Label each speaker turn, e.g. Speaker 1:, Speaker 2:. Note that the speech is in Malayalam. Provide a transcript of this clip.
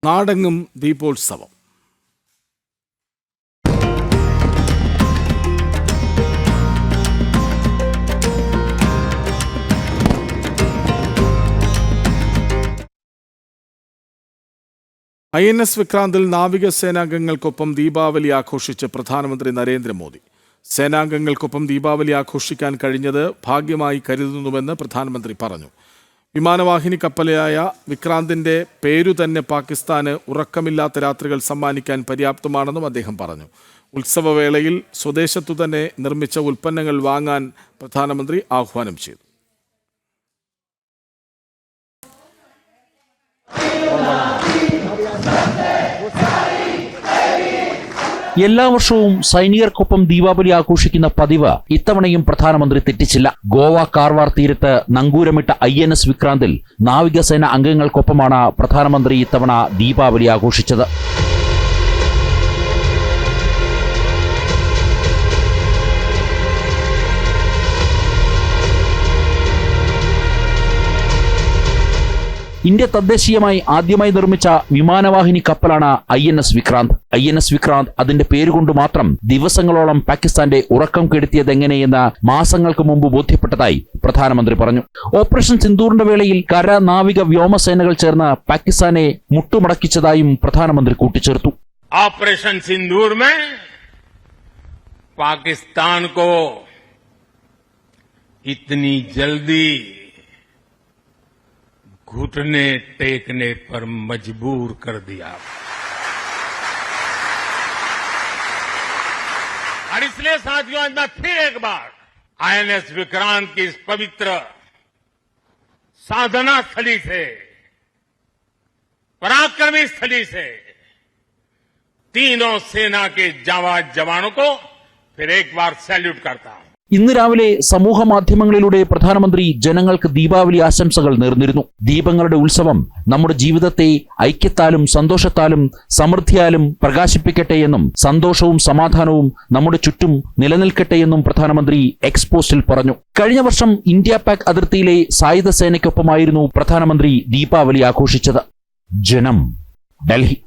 Speaker 1: നാടെങ്ങും ദീപോത്സവം. INS വിക്രാന്തിൽ നാവികസേനാംഗങ്ങൾക്കൊപ്പം ദീപാവലി ആഘോഷിച്ച് പ്രധാനമന്ത്രി നരേന്ദ്രമോദി. സേനാംഗങ്ങൾക്കൊപ്പം ദീപാവലി ആഘോഷിക്കാൻ കഴിഞ്ഞത് ഭാഗ്യമായി കരുതുന്നുവെന്ന് പ്രധാനമന്ത്രി പറഞ്ഞു. വിമാനവാഹിനി കപ്പലായ വിക്രാന്തിന്റെ പേരു തന്നെ പാകിസ്ഥാന് ഉറക്കമില്ലാത്ത രാത്രികൾ സമ്മാനിക്കാൻ പര്യാപ്തമാണെന്നും അദ്ദേഹം പറഞ്ഞു. ഉത്സവവേളയിൽ സ്വദേശത്തു തന്നെ നിർമ്മിച്ച ഉൽപ്പന്നങ്ങൾ വാങ്ങാൻ പ്രധാനമന്ത്രി ആഹ്വാനം ചെയ്തു.
Speaker 2: എല്ലാ വർഷവും സൈനികർക്കൊപ്പം ദീപാവലി ആഘോഷിക്കുന്ന പതിവ് ഇത്തവണയും പ്രധാനമന്ത്രി തെറ്റിച്ചില്ല. ഗോവ കാർവാർ തീരത്ത് നങ്കൂരമിട്ട INS വിക്രാന്തിൽ നാവികസേന അംഗങ്ങൾക്കൊപ്പമാണ് പ്രധാനമന്ത്രി ഇത്തവണ ദീപാവലി ആഘോഷിച്ചത്. ഇന്ത്യ തദ്ദേശീയമായി ആദ്യമായി നിർമ്മിച്ച വിമാനവാഹിനി കപ്പലാണ് INS വിക്രാന്ത്. INS വിക്രാന്ത് അതിന്റെ പേരുകൊണ്ട് മാത്രം ദിവസങ്ങളോളം പാകിസ്ഥാന്റെ ഉറക്കം കെടുത്തിയതെങ്ങനെയെന്ന് മാസങ്ങൾക്ക് മുമ്പ് ബോധ്യപ്പെട്ടതായി പ്രധാനമന്ത്രി പറഞ്ഞു. ഓപ്പറേഷൻ സിന്ദൂറിന്റെ വേളയിൽ കര, നാവിക, വ്യോമസേനകൾ ചേർന്ന് പാകിസ്ഥാനെ മുട്ടുമടക്കിച്ചതായും പ്രധാനമന്ത്രി കൂട്ടിച്ചേർത്തു.
Speaker 3: ഓപ്പറേഷൻ സിന്ദൂർ में पाकिस्तान को इतनी जल्दी घुटने टेकने पर मजबूर कर दिया और इसलिए साथियों आज मैं फिर एक बार INS विक्रांत की इस पवित्र साधना स्थली से, पराक्रमी स्थली से तीनों सेना के जाबाज जवानों को फिर एक बार सैल्यूट करता हूं.
Speaker 2: ഇന്ന് രാവിലെ സമൂഹ മാധ്യമങ്ങളിലൂടെ പ്രധാനമന്ത്രി ജനങ്ങൾക്ക് ദീപാവലി ആശംസകൾ നേർന്നിരുന്നു. ദീപങ്ങളുടെ ഉത്സവം നമ്മുടെ ജീവിതത്തെ ഐക്യത്താലും സന്തോഷത്താലും സമൃദ്ധിയാലും പ്രകാശിപ്പിക്കട്ടെയെന്നും സന്തോഷവും സമാധാനവും നമ്മുടെ ചുറ്റും നിലനിൽക്കട്ടെയെന്നും പ്രധാനമന്ത്രി എക്സ് പോസ്റ്റിൽ പറഞ്ഞു. കഴിഞ്ഞ വർഷം ഇന്ത്യ പാക് അതിർത്തിയിലെ സായുധ സേനയ്ക്കൊപ്പമായിരുന്നു പ്രധാനമന്ത്രി ദീപാവലി ആഘോഷിച്ചത്. ജനം, ഡൽഹി.